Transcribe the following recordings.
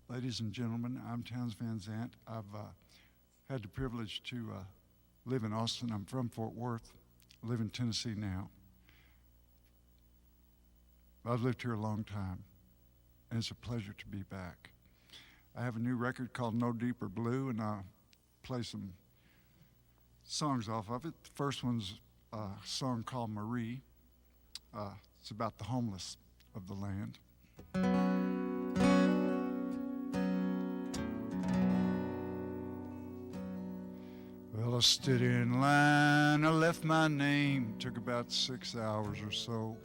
Ladies and gentlemen, I'm Towns Van Zandt. I've had the privilege to live in Austin. I'm from Fort Worth. I live in Tennessee now. I've lived here a long time, and it's a pleasure to be back. I have a new record called No Deeper Blue, and I'll play some songs off of it. The first one's a song called Marie. It's about the homeless of the land. Well, I stood in line, I left my name, took about 6 hours or so.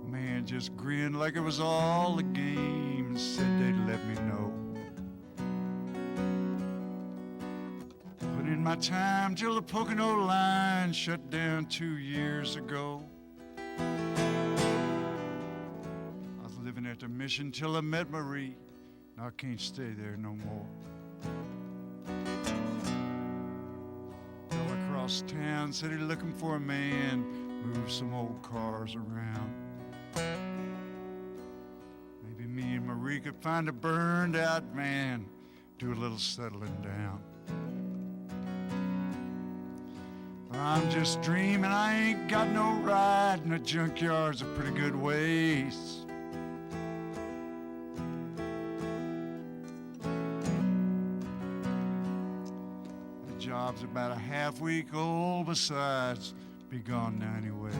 Man just grinned like it was all a game and said they'd let me know. Put in my time till the Pocono line shut down 2 years ago. I was living at the mission till I met Marie. Now I can't stay there no more. Town, said he's looking for a man, move some old cars around. Maybe me and Marie could find a burned out man, do a little settling down. I'm just dreaming, I ain't got no ride, and the junkyard's a pretty good ways. Job's about a half week old, besides, be gone now anyway.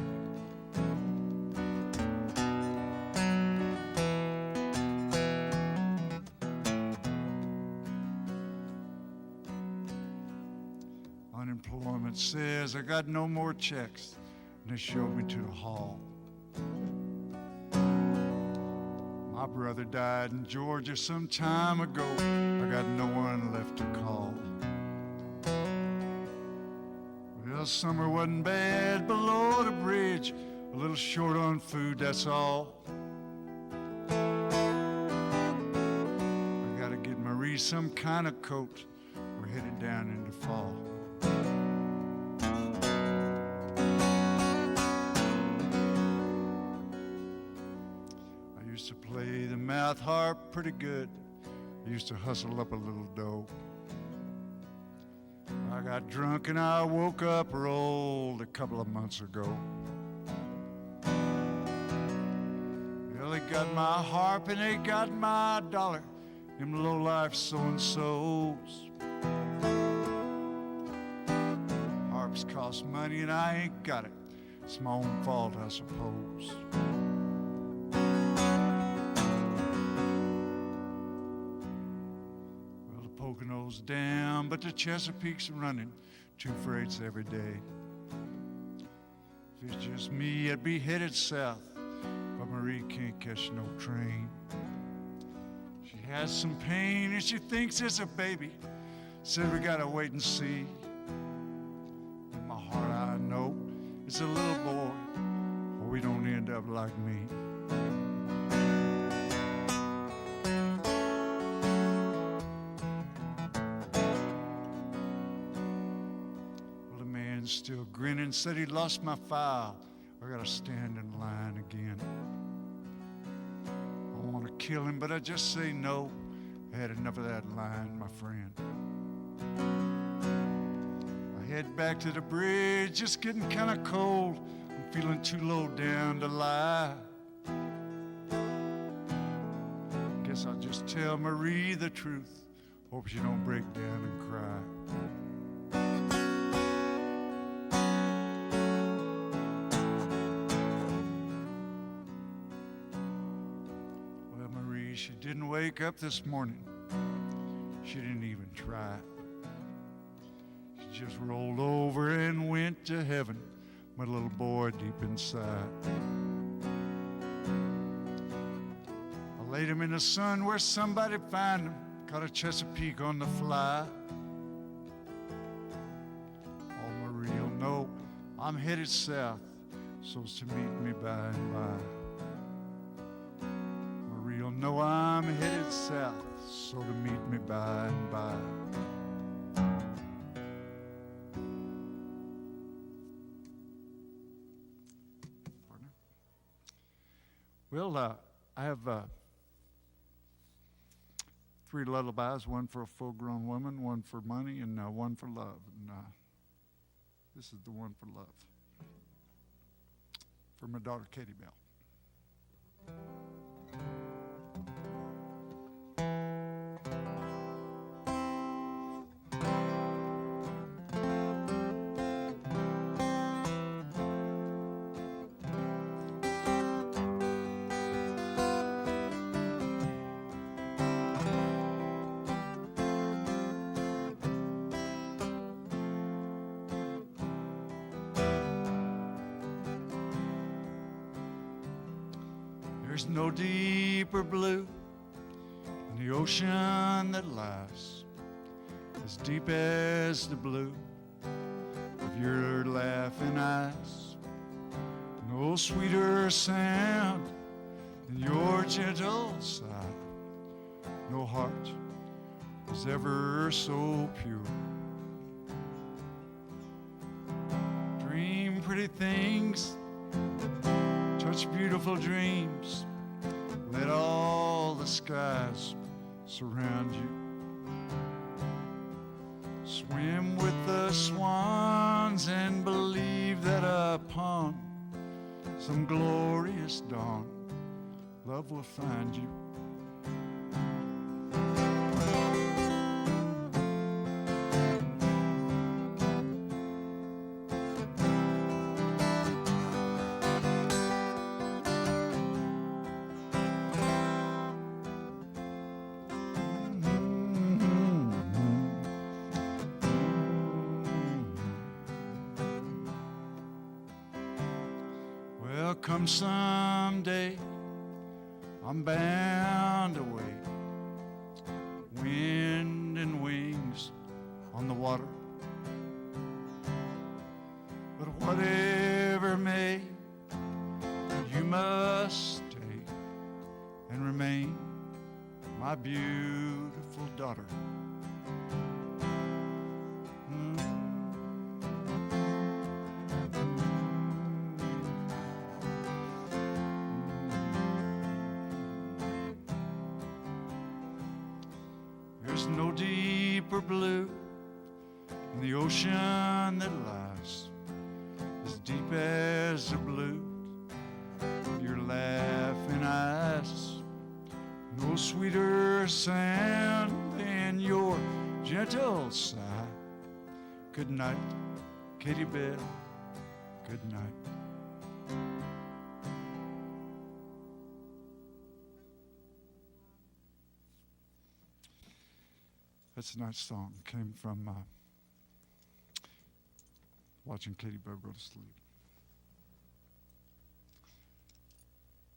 Unemployment says I got no more checks, and they showed me to the hall. My brother died in Georgia some time ago, I got no one left to call. Well, summer wasn't bad below the bridge, a little short on food, that's all. I gotta get Marie some kind of coat, we're headed down into fall. I used to play the mouth harp pretty good, I used to hustle up a little dough. I got drunk and I woke up rolled a couple of months ago. Well, they got my harp and they got my dollar, them low-life so-and-sos. Harps cost money and I ain't got it. It's my own fault, I suppose. Pocono's down, but the Chesapeake's running 2 freights every day. If it's just me, I'd be headed south, but Marie can't catch no train. She has some pain and she thinks it's a baby, said we gotta wait and see. In my heart I know it's a little boy, or we don't end up like me. Still grinning, said he lost my file. I gotta stand in line again. I wanna kill him, but I just say no. I had enough of that line, my friend. I head back to the bridge, it's getting kinda cold. I'm feeling too low down to lie. Guess I'll just tell Marie the truth. Hope she don't break down and cry. She didn't wake up this morning. She didn't even try. She just rolled over and went to heaven, my little boy deep inside. I laid him in the sun where somebody find him, caught a Chesapeake on the fly. Oh, Marie'll know I'm headed south, so's to meet me by and by. You'll know I'm headed south, so to meet me by and by. Well, I have 3 lullabies, one for a full-grown woman, one for money, and one for love. And this is the one for love. For my daughter, Katie Bell. There's no deeper blue than the ocean that lies as deep as the blue of your laughing eyes. No sweeter sound than your gentle sigh. No heart was ever so pure. Dream pretty things, touch beautiful dreams. Let all the skies surround you. Swim with the swans and believe that upon some glorious dawn, love will find you. Come someday, I'm bound to wait. Wind and wings on the water. But whatever may, you must stay and remain my beautiful daughter. No deeper blue than the ocean that lies as deep as the blue of your laughing eyes. No sweeter sound than your gentle sigh. Good night, Katie Bell. Good night. That's a nice song. Came from watching Katie Bell go to sleep.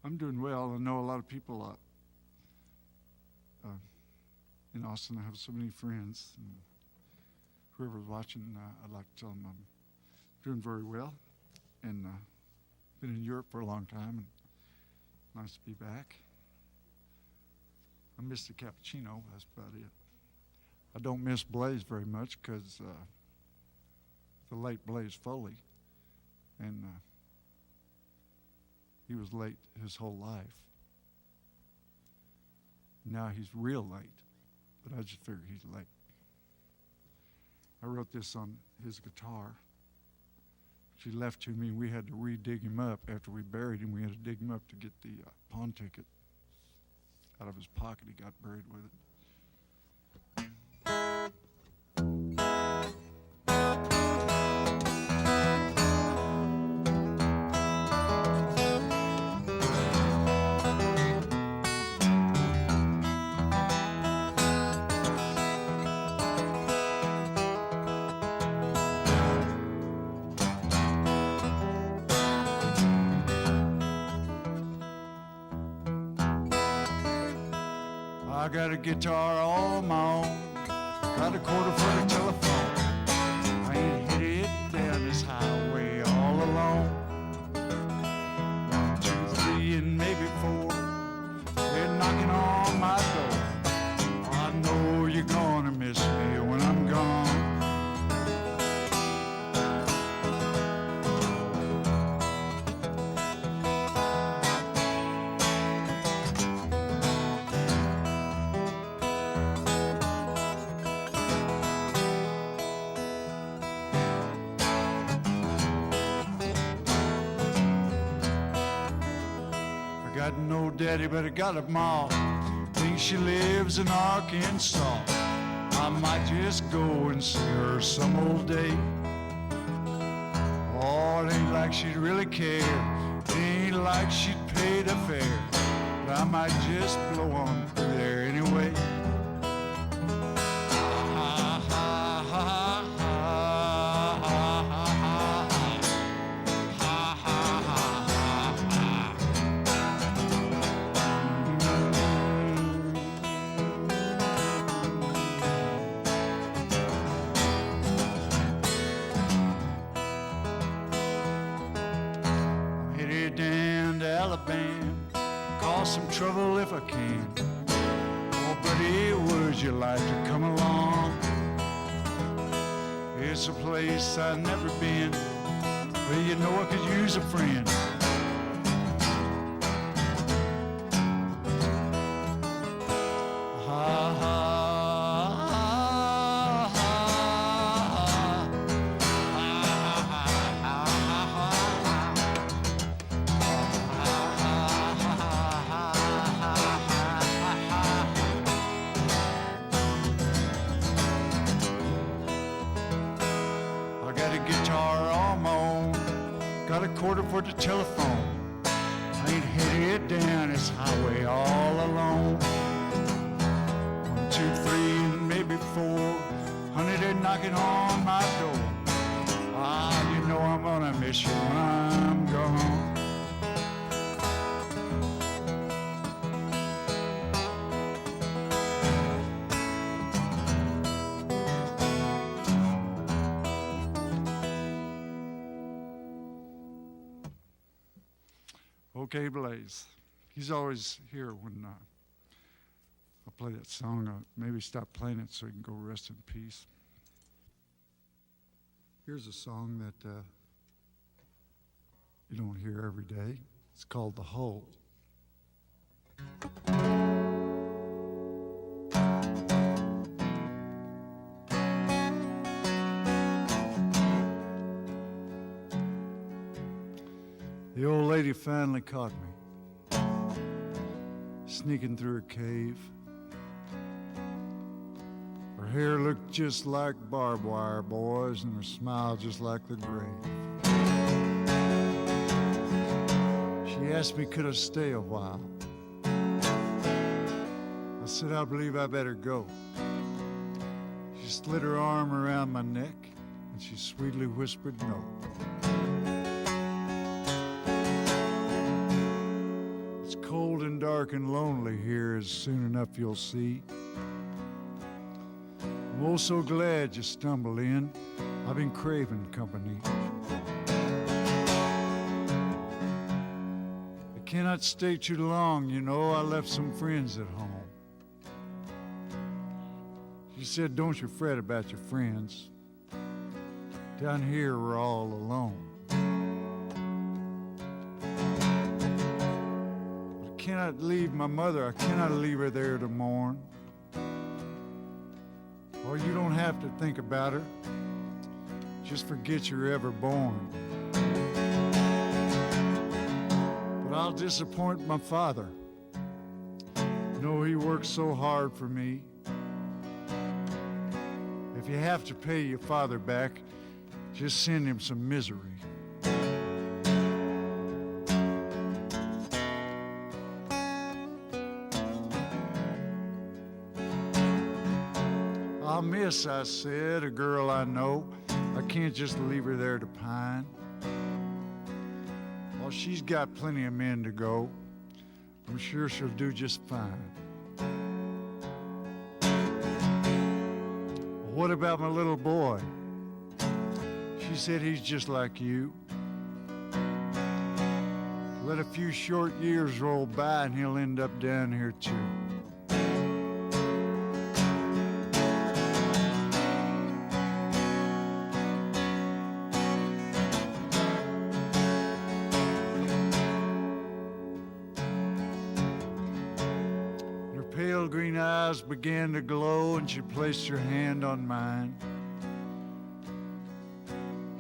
I'm doing well. I know a lot of people in Austin. I have so many friends. And whoever's watching, I'd like to tell them I'm doing very well. And been in Europe for a long time. And nice to be back. I missed the Cappuccino. That's about it. I don't miss Blaze very much because the late Blaze Foley, and he was late his whole life. Now he's real late, but I just figure he's late. I wrote this on his guitar. She left to me, and we had to re-dig him up after we buried him. We had to dig him up to get the pawn ticket out of his pocket. He got buried with it. I got a guitar all my own, got a quarter for the telephone. I ain't headed down this highway all alone. 1, 2, 3, and maybe 4, they're knocking on my door. I know you're gonna miss me when I'm gone. Got no daddy, but I got a ma. Think she lives in Arkansas. I might just go and see her some old day. Oh, it ain't like she'd really care. It ain't like she'd pay the fare. But I might just blow on through there anyway. Cause some trouble if I can. Oh, buddy, would you like to come along? It's a place I've never been. Well, you know I could use a friend. For the telephone, I ain't headed down this highway all alone. 1, 2, 3, and maybe 4, honey, they're knocking on my door. Ah, you know I'm gonna miss you when I'm gone. Okay, Blaze. He's always here when I play that song. I'll maybe stop playing it so he can go rest in peace. Here's a song that you don't hear every day. It's called The Hole. The old lady finally caught me, sneaking through a cave. Her hair looked just like barbed wire, boys, and her smile just like the grave. She asked me, could I stay a while? I said, I believe I better go. She slid her arm around my neck, and she sweetly whispered no. Cold and dark and lonely here, as soon enough you'll see. I'm oh so glad you stumbled in. I've been craving company. I cannot stay too long, you know. I left some friends at home. She said, don't you fret about your friends. Down here we're all alone. I cannot leave my mother. I cannot leave her there to mourn. Oh, you don't have to think about her. Just forget you're ever born. But I'll disappoint my father. You know, he worked so hard for me. If you have to pay your father back, just send him some misery. I'll miss, I said, a girl I know. I can't just leave her there to pine. Well, she's got plenty of men to go. I'm sure she'll do just fine. Well, what about my little boy? She said he's just like you. Let a few short years roll by and he'll end up down here too. Pale green eyes began to glow and she placed her hand on mine.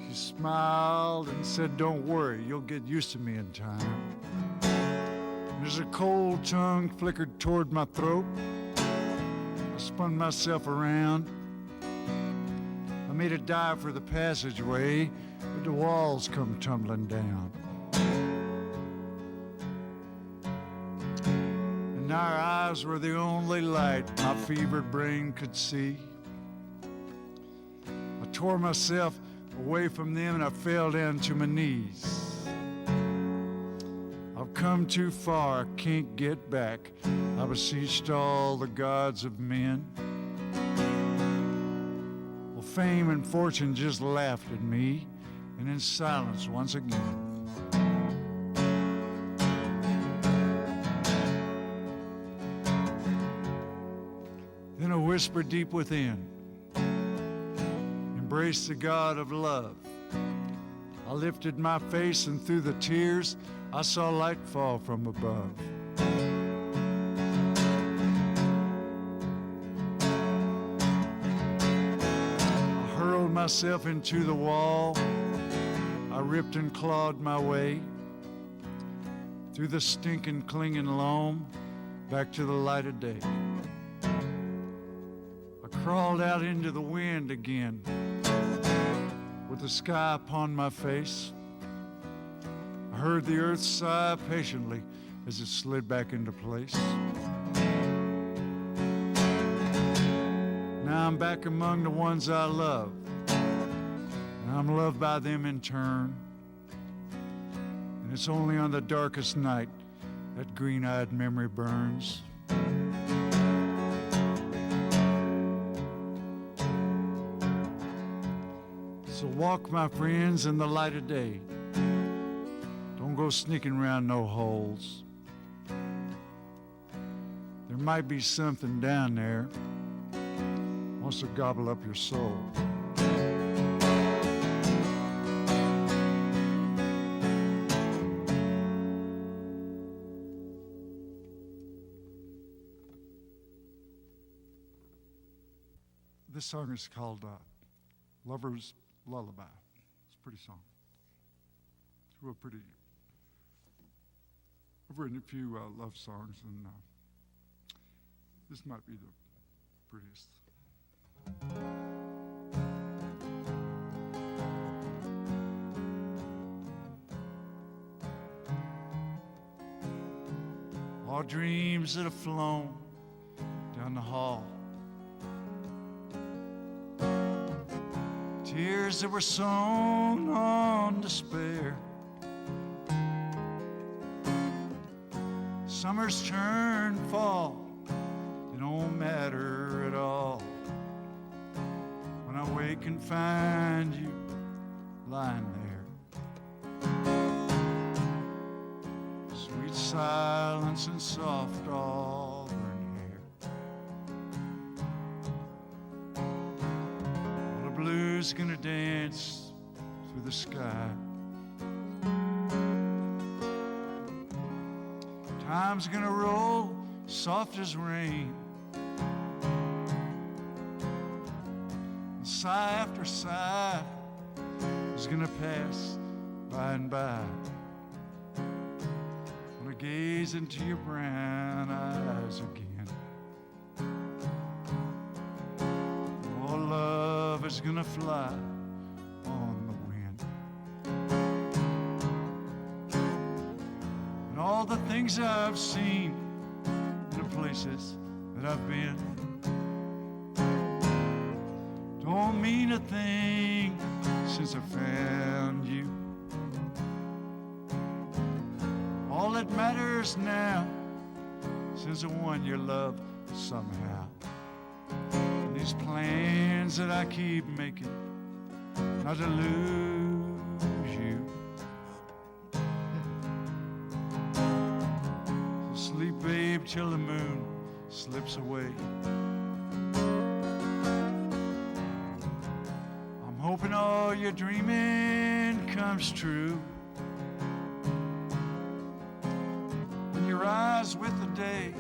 She smiled and said, don't worry, you'll get used to me in time. As a cold tongue flickered toward my throat, I spun myself around. I made a dive for the passageway, but the walls come tumbling down. And our eyes were the only light my fevered brain could see. I tore myself away from them and I fell down to my knees. I've come too far, I can't get back. I beseeched all the gods of men. Well, fame and fortune just laughed at me, and in silence once again. Then a whisper deep within embraced the God of love. I lifted my face, and through the tears I saw light fall from above. I hurled myself into the wall. I ripped and clawed my way through the stinking, clinging loam back to the light of day. I crawled out into the wind again with the sky upon my face. I heard the earth sigh patiently as it slid back into place. Now I'm back among the ones I love, and I'm loved by them in turn. And it's only on the darkest night that green-eyed memory burns. So walk, my friends, in the light of day. Don't go sneaking around no holes. There might be something down there wants to gobble up your soul. This song is called Lover's Lullaby. It's a pretty song. It's real pretty. I've written a few love songs, and this might be the prettiest. All dreams that have flown down the hall, tears that were sown on despair, summer's turn fall, it don't matter at all when I wake and find you lying there. Sweet silence and soft auburn hair. Well, the blue's gonna dance through the sky. Time's gonna roll soft as rain. And sigh after sigh is gonna pass by and by when I gaze into your brown eyes again. Oh, love is gonna fly on the wind. And all the things I've seen and the places that I've been don't mean a thing since I found you. All that matters now since I won your love somehow. And these plans that I keep making not to lose you. So sleep, babe, till the moon slips away. I'm hoping all your dreaming comes true. When you rise with the day,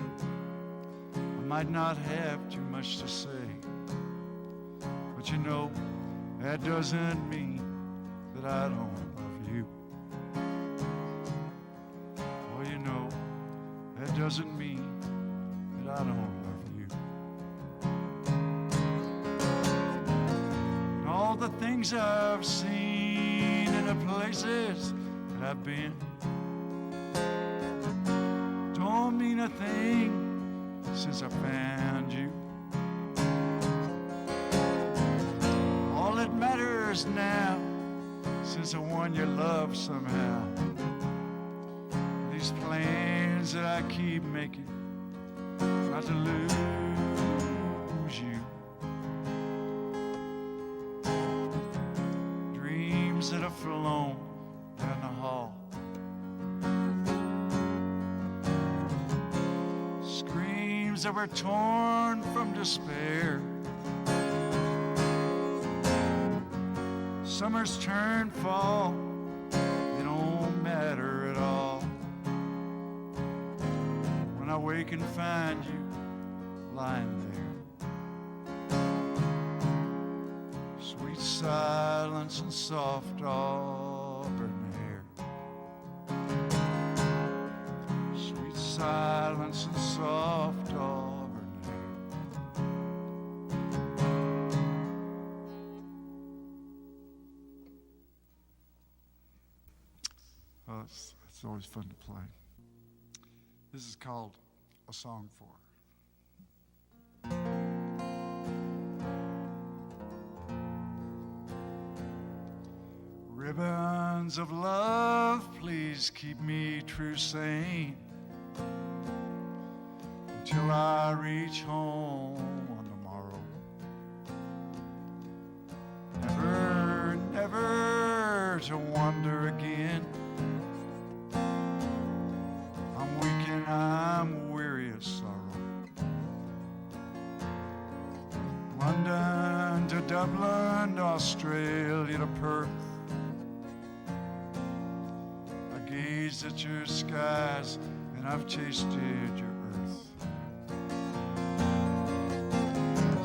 I might not have too much to say, but you know, that doesn't mean that I don't love you. Oh, you know, doesn't mean that I don't love you. And all the things I've seen and the places that I've been don't mean a thing since I found you. All that matters now, since I won your love somehow, these plans that I keep making not to lose you. Dreams that have flown down the hall, screams that were torn from despair. Summer's turned fall, they don't matter at all. When I wake and find you lying there, sweet silence and soft auburn hair, sweet silence and soft auburn hair. It's always fun to play. This is called A Song For Her. Ribbons of love, please keep me true sane until I reach home on the morrow. Never, never to wander again. I'm weak and I'm weary of sorrow. London to Dublin, Australia to Perth, I gazed at your skies and I've tasted your earth.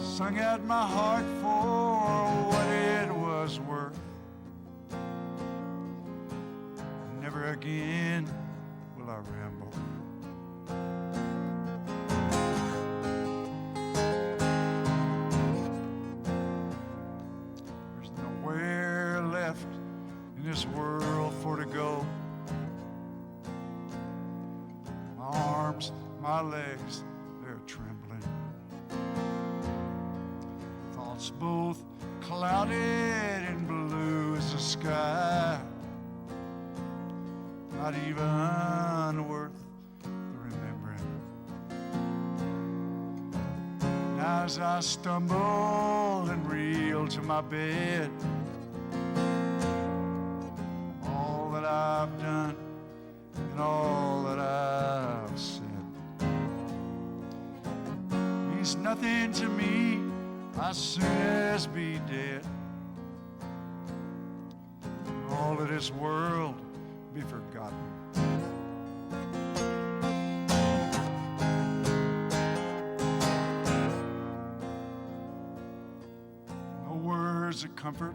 Sung out my heart for what it was worth. Never again will I ramble. There's nowhere left in this world for to go. My arms, my legs, they're trembling. Thoughts both clouded and blue as the sky. Not even worth the remembering. Now as I stumble and reel to my bed, all that I've done and all that I've said means nothing to me. I'll soon as be dead. All of this world be forgotten. No words of comfort,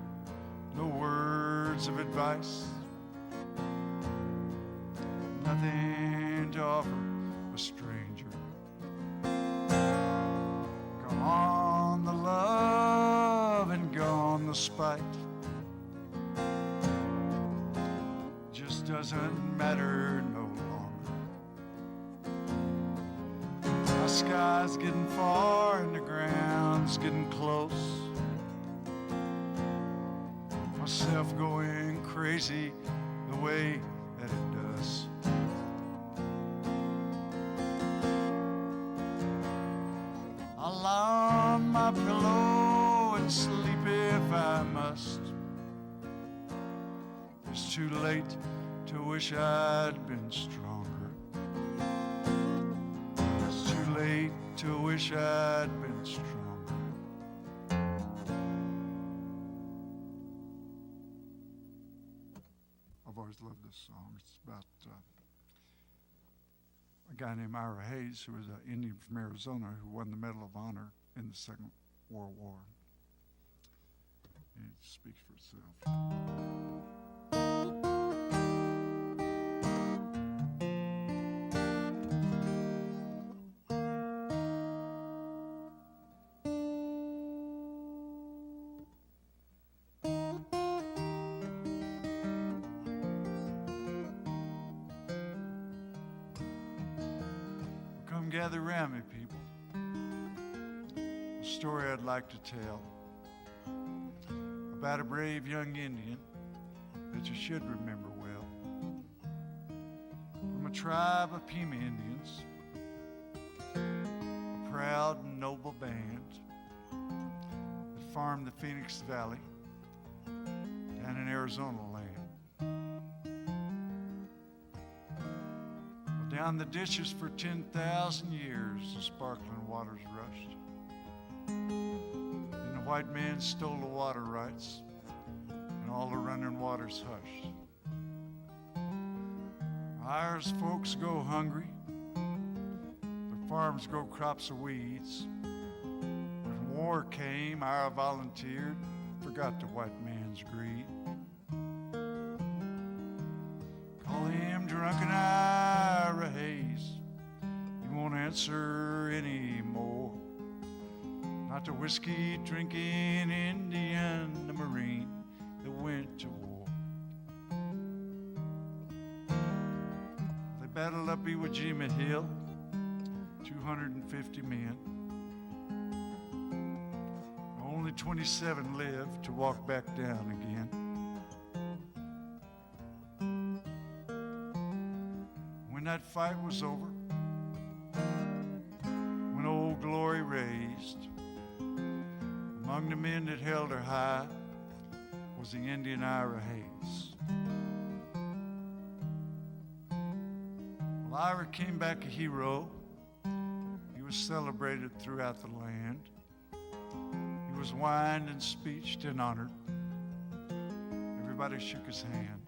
no words of advice, nothing to offer a stranger. Gone the love and gone the spite. Doesn't matter no longer. My sky's getting far and the ground's getting close. Myself going crazy the way that it does. I'll lie on my pillow and sleep if I must. It's too late to wish I'd been stronger. It's too late to wish I'd been stronger. I've always loved this song. It's about a guy named IRA Hayes, who was an Indian from Arizona who won the Medal of Honor in the Second World War. And it speaks for itself. gather around me, people. A story I'd like to tell about a brave young Indian that you should remember well. From a tribe of Pima Indians, a proud and noble band that farmed the Phoenix Valley down in Arizona land. Well, down the ditches for 10,000 years, the sparkling waters rushed. And the white man stole the water rights, and all the running waters hushed. Irish folks go hungry, their farms grow crops of weeds. When war came, Ira volunteered, forgot the white man's greed. Call him drunken Ira Hayes, he won't answer anymore. Not the whiskey drinking Indian, the Marine that went to war. They battled up Iwo Jima Hill, 250 men. Only 27 lived to walk back down again. When that fight was over, when Old Glory raised, among the men that held her high was the Indian IRA Hayes. Well, Ira came back a hero. He was celebrated throughout the land. He was wined and speeched and honored. Everybody shook his hand.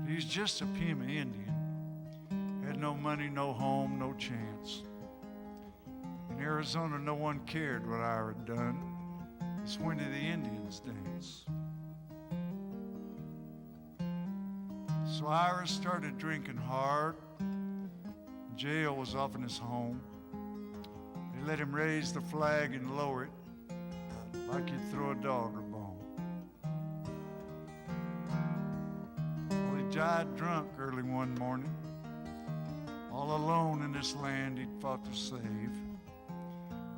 He's just a Pima Indian. Had no money, no home, no chance. In Arizona, no one cared what Ira had done. It's when the Indians dance. So Ira started drinking hard. Jail was often his home. They let him raise the flag and lower it like you'd throw a dog a bone. Well, he died drunk early one morning. All alone in this land he'd fought to save.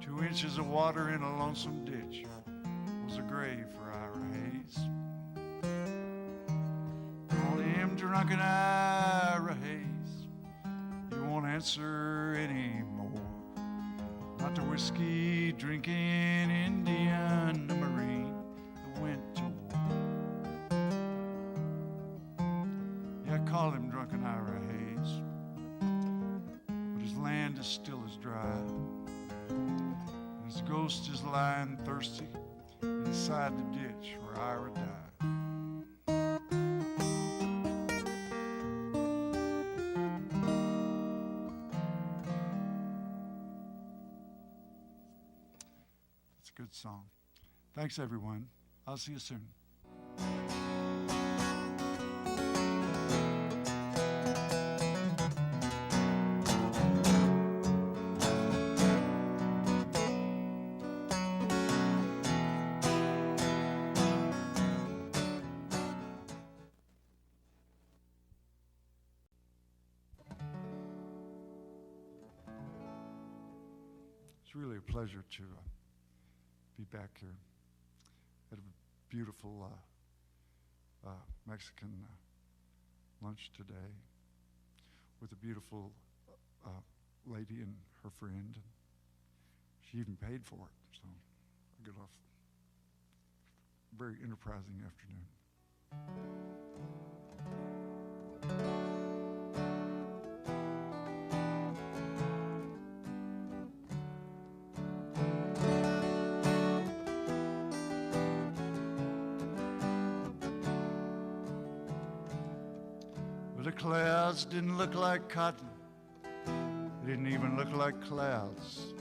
2 inches of water in a lonesome ditch was a grave for Ira Hayes. Call him drunken Ira Hayes, he won't answer anymore. Not the whiskey drinking Indian, the Marine that went to war. Yeah, call him drunken Ira Hayes, but his land is still as dry. His ghost is lying thirsty inside the ditch where Ira died. It's a good song. Thanks, everyone. I'll see you soon. It's really a pleasure to be back here at a beautiful Mexican lunch today with a beautiful lady and her friend. And she even paid for it, so I got off a very enterprising afternoon. The clouds didn't look like cotton. They didn't even look like clouds.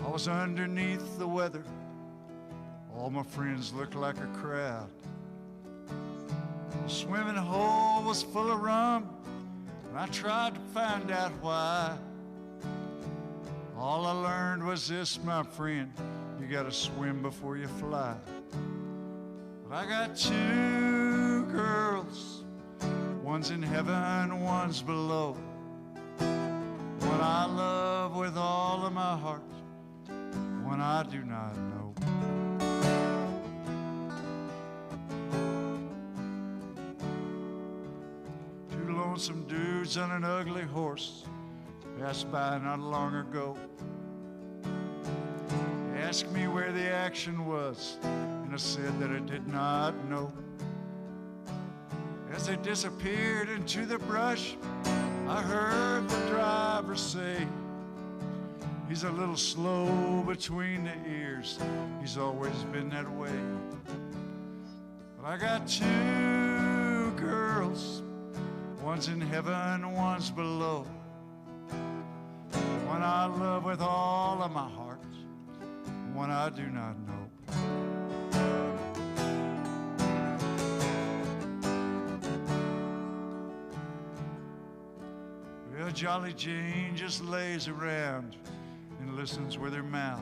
I was underneath the weather. All my friends looked like a crowd. The swimming hole was full of rum, and I tried to find out why. All I learned was this, my friend, you gotta swim before you fly. But I got 2 girls, one's in heaven, one's below. one I love with all of my heart, one I do not know. Two lonesome dudes on an ugly horse passed by not long ago. They asked me where the action was, and I said that I did not know. As they disappeared into the brush, I heard the driver say, he's a little slow between the ears, he's always been that way. But I got two girls, one's in heaven, one's below. One I love with all of my heart, one I do not know. Well, Jolly Jane just lays around and listens with her mouth.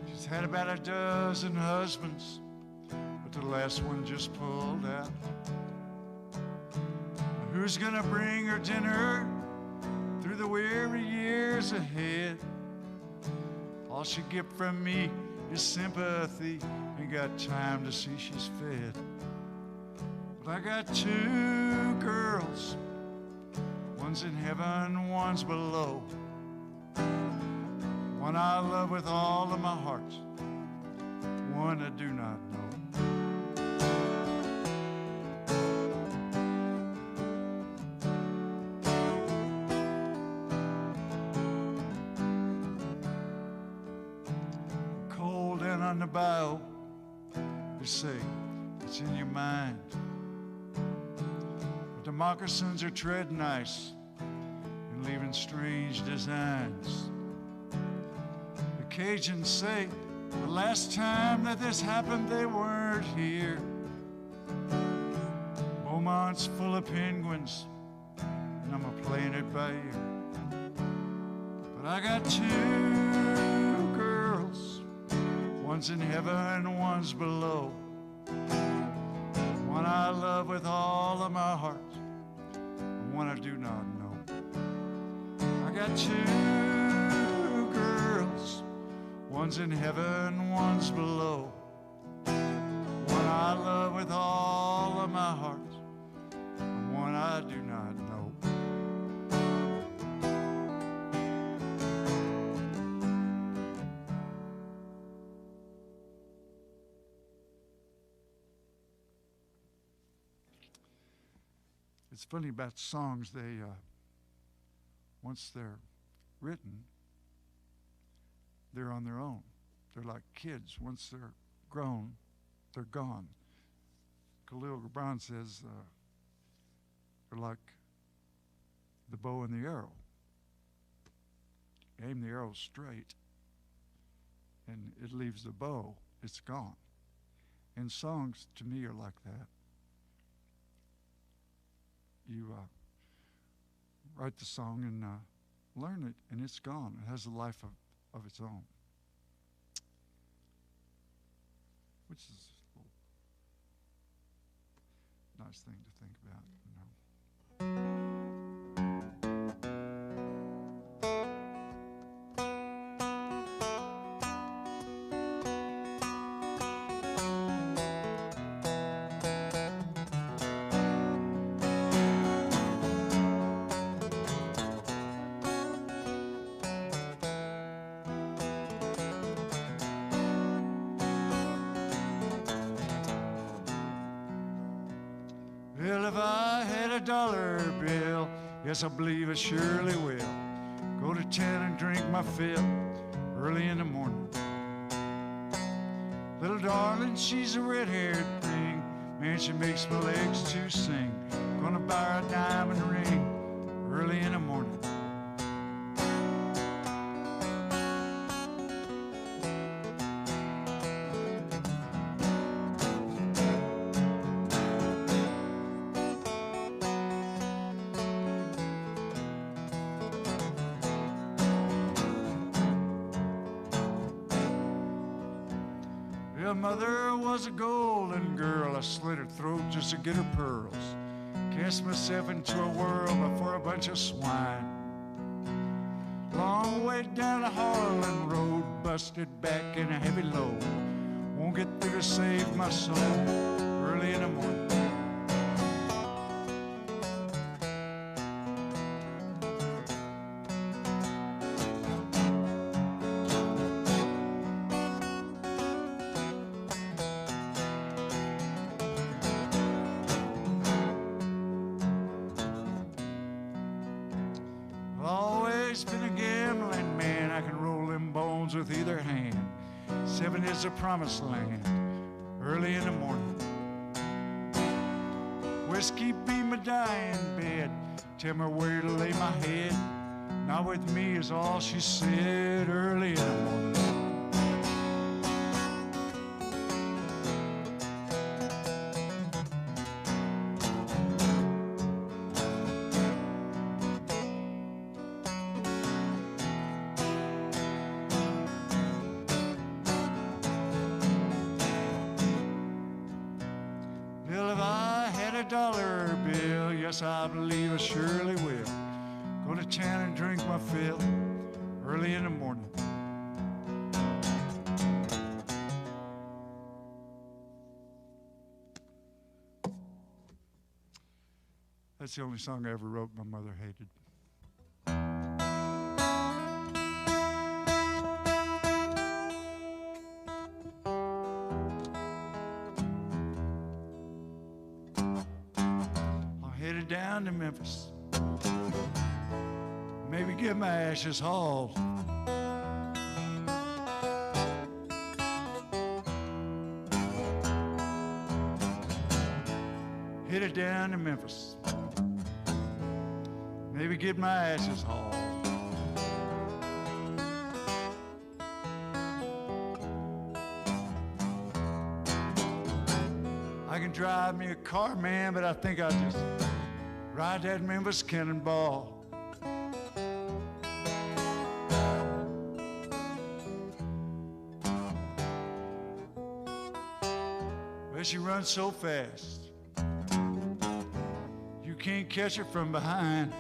She's had about a dozen husbands, but the last one just pulled out. Who's gonna bring her dinner through the weary years ahead? All she get from me is sympathy, ain't got time to see she's fed. But I got two girls, one's in heaven, one's below. One I love with all of my heart, one I do not know. Cold and on the bow, they say it's in your mind. But the moccasins are treading ice and leaving strange designs. The Cajuns say the last time that this happened they weren't here. Beaumont's full of penguins and I'm a-playing it by ear. But I got two girls, one's in heaven, one's below. One I love with all of my heart, one I do not know. I got two girls, one's in heaven, one's below. One I love with all of my heart, one I do not know. It's funny about songs, they, once they're written, they're on their own. They're like kids. Once they're grown, they're gone. Khalil Gibran says they're like the bow and the arrow. You aim the arrow straight, and it leaves the bow, it's gone. And songs, to me, are like that. You write the song and learn it, and it's gone. It has a life of its own, which is a nice thing to think about, you know. Well, if I had a dollar bill, yes, I believe I surely will go to town and drink my fill early in the morning. Little darling, she's a red-haired thing. Man, she makes my legs to sing. Gonna buy her a diamond ring early in the morning. Her mother was a golden girl. I slit her throat just to get her pearls. Cast myself into a whirl before a bunch of swine. way down the Harlan Road, busted back in a heavy load. Won't get through to save my soul early in the morning. Always been a gambling man, I can roll them bones with either hand. 7 is the promised land, early in the morning. Whiskey be my dying bed, tell me where to lay my head. Not with me is all she said, early in the morning. $1 bill, yes, I believe I surely will. Go to town and drink my fill early in the morning. That's the only song I ever wrote my mother hated. Down to Memphis, maybe get my ashes hauled. Headed down to Memphis, maybe get my ashes hauled. I can drive me a car, man, but I think I'll just ride that Memphis cannonball. Well, she runs so fast, you can't catch her from behind.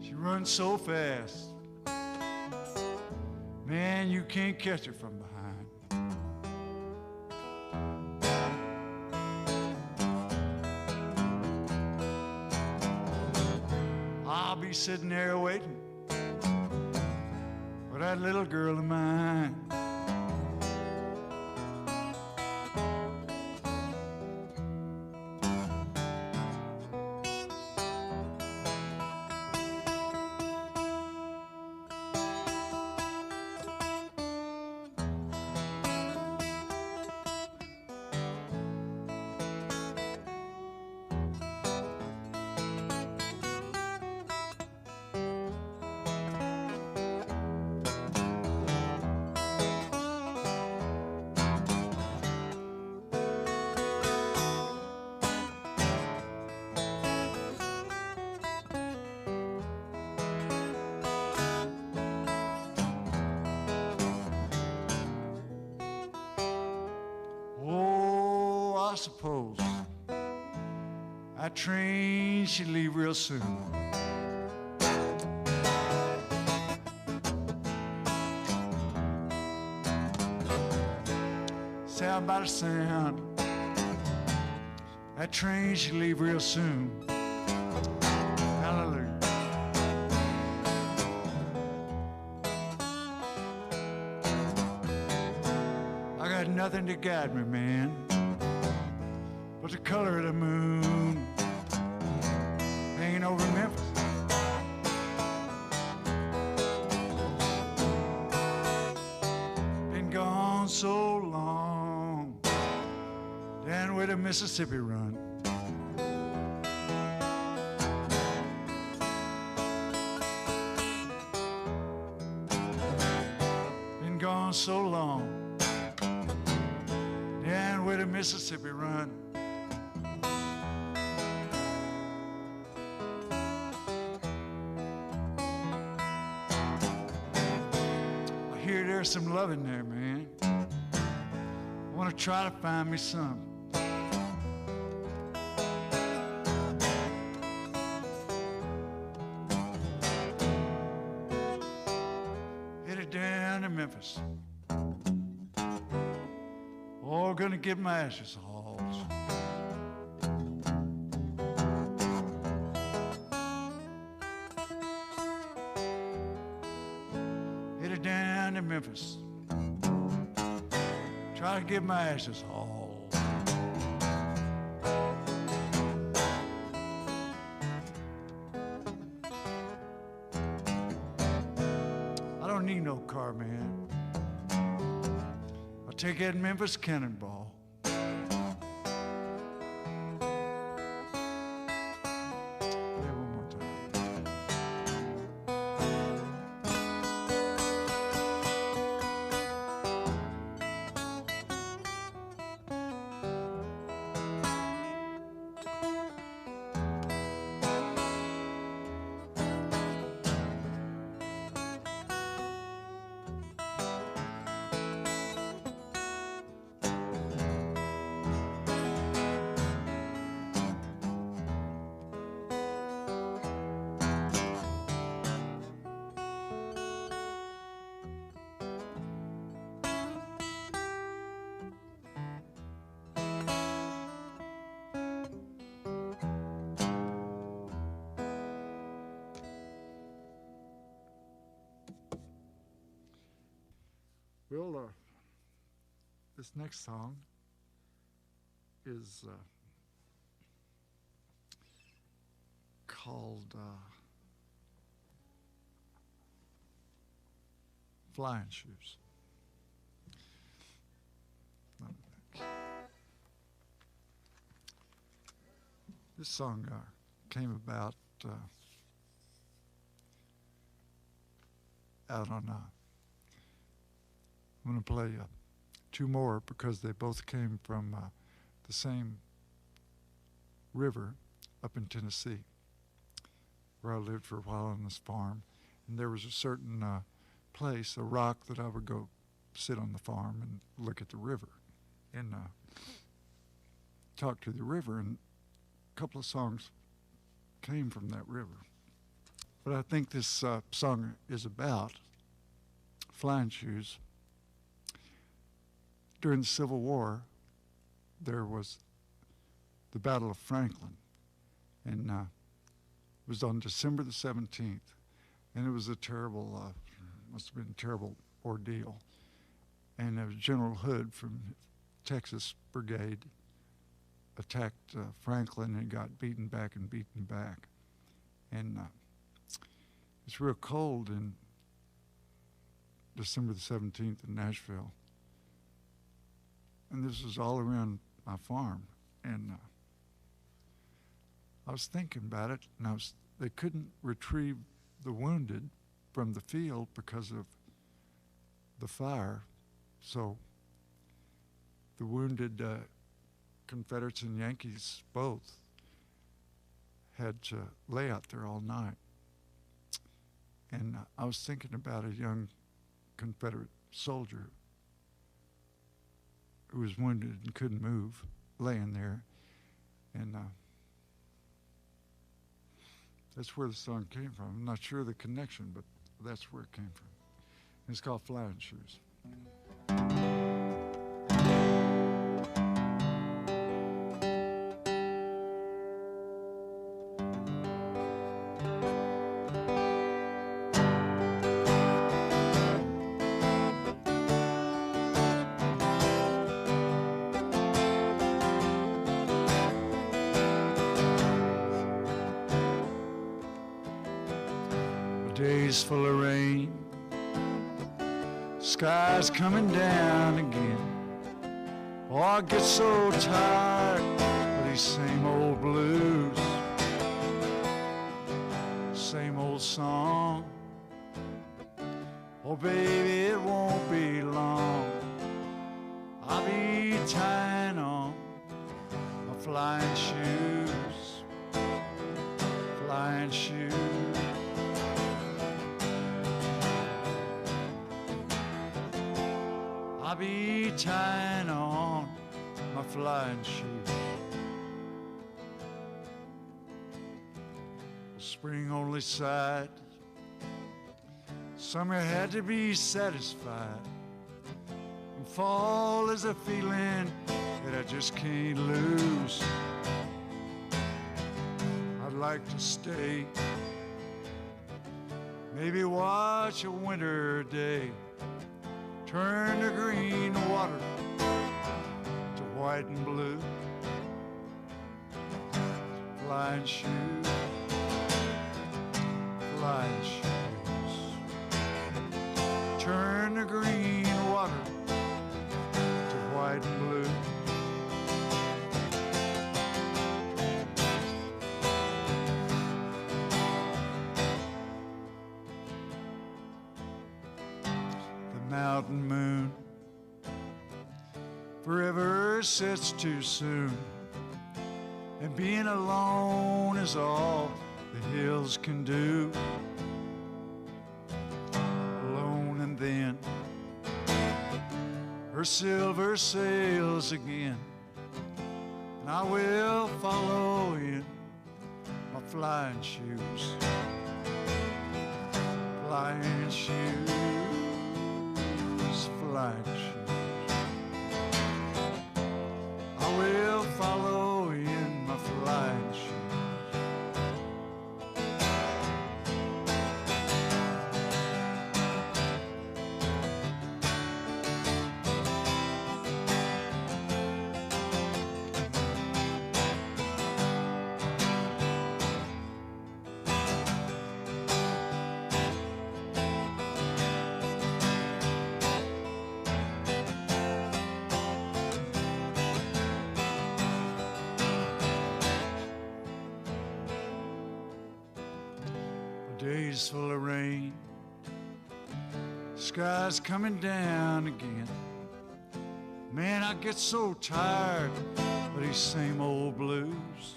She runs so fast, man, you can't catch her from behind. I'll be sitting there waiting for that little girl of mine. I suppose that train should leave real soon. Sound by the sound, that train should leave real soon. Hallelujah. I got nothing to guide me, man, but the color of the moon hanging over Memphis. Been gone so long, down where the Mississippi run. Been gone so long, down where the Mississippi run. There's some love in there, man. I want to try to find me some. Oh, gonna get my ashes hauled. Headed down to Memphis. Try to get my ashes hauled. I don't need no car, man. I'll take that Memphis cannonball. Well, this next song is called Flying Shoes. This song came about out on I'm going to play two more because they both came from the same river up in Tennessee, where I lived for a while on this farm. And there was a certain place, a rock, that I would go sit on the farm and look at the river and talk to the river. And a couple of songs came from that river. But I think this song is about flying shoes. During the Civil War, there was the Battle of Franklin, and it was on December the 17th, and it was a terrible, must have been a terrible ordeal. And there was General Hood from Texas Brigade attacked Franklin and got beaten back and beaten back. And it's real cold in December the 17th in Nashville. And this was all around my farm. And I was thinking about it, and they couldn't retrieve the wounded from the field because of the fire. So the wounded Confederates and Yankees both had to lay out there all night. And I was thinking about a young Confederate soldier who was wounded and couldn't move, laying there. And that's where the song came from. I'm not sure the connection, but that's where it came from. And it's called Flying Shoes. Days full of rain, sky's coming down again. Oh, I get so tired of these same old blues, same old song. Oh, baby, it won't be long. I'll be tying on my flying shoes, flying shoes. I'll be tying on my flying shoes. Spring only sighed, summer had to be satisfied, and fall is a feeling that I just can't lose. I'd like to stay, maybe watch a winter day turn the green water to white and blue. Flying shoes, flying shoes, turn the green water to white and blue. Mountain moon forever sets too soon, and being alone is all the hills can do. Alone, and then her silver sails again, and I will follow in my flying shoes, flying shoes, flying shoes. I will follow in my flying shoes. Days full of rain, sky's coming down again. Man, I get so tired of these same old blues,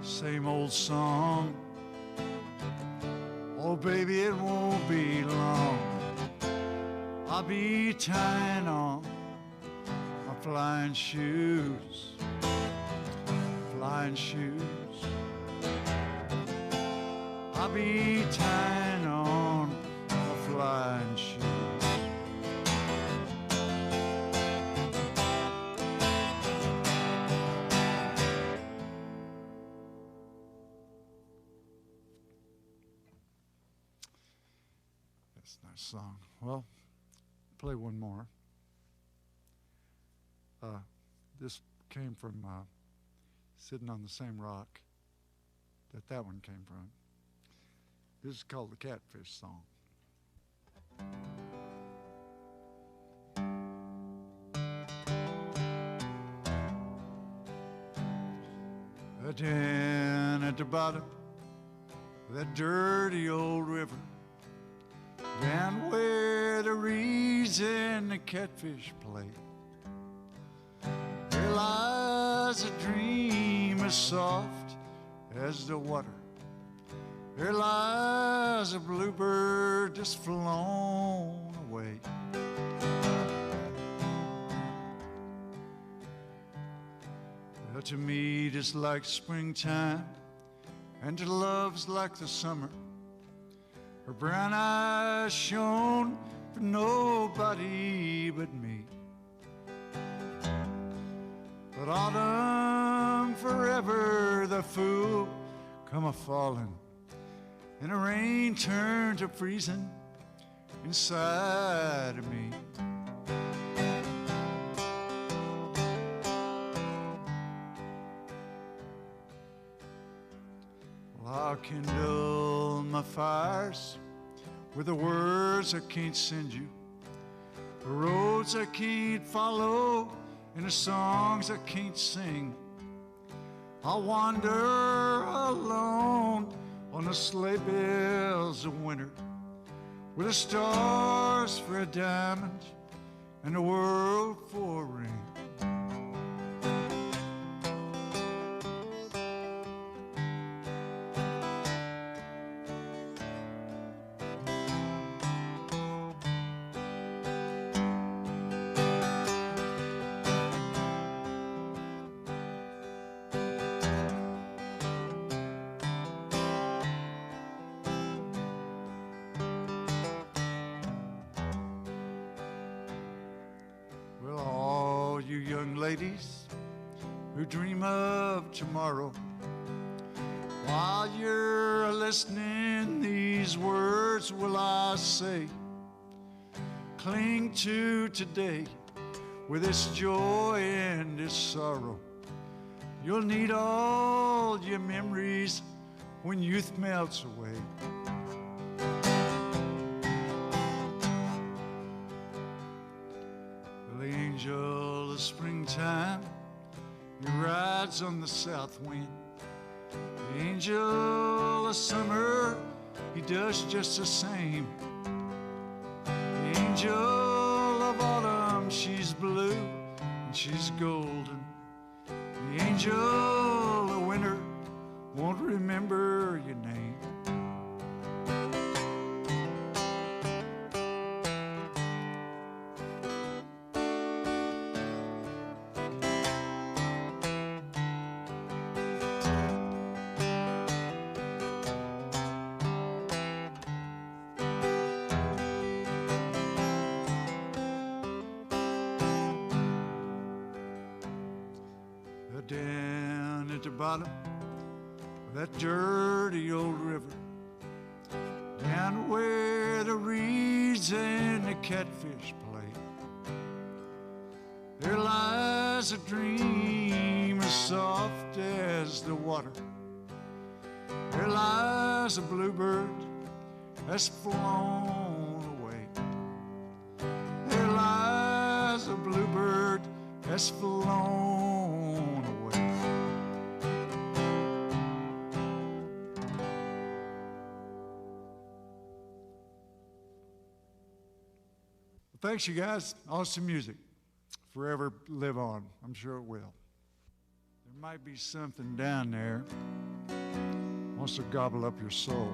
same old song. Oh baby, it won't be long, I'll be tying on my flying shoes, flying shoes. I'll be tying on my flying shoes. That's a nice song. Well, play one more. This came from Sitting on the Same Rock that one came from. This is called the Catfish Song. Down at the bottom of that dirty old river, down where the reeds and the catfish play, there lies a dream as soft as the water. There lies a bluebird just flown away. Well, to me it is like springtime, and to love's like the summer. Her brown eyes shone for nobody but me. But autumn forever the fool come a-falling, and the rain turned to freezing inside of me. Well, I'll kindle my fires with the words I can't send you, the roads I can't follow, and the songs I can't sing. I'll wander alone on the sleigh bells of winter, with the stars for a diamond and the world for a ring. Well, all you young ladies who dream of tomorrow, while you're listening, these words will I say. Cling to today with its joy and its sorrow. You'll need all your memories when youth melts away. Well, the angel of springtime, he rides on the south wind. The angel of summer, he does just the same. The angel of autumn, she's blue and she's golden. The angel of winter won't remember your name. Down at the bottom of that dirty old river, down where the reeds and the catfish play, there lies a dream as soft as the water. There lies a bluebird that's flown away. There lies a bluebird that's flown away. Thanks, you guys. Awesome music. Forever live on. I'm sure it will. There might be something down there wants to gobble up your soul.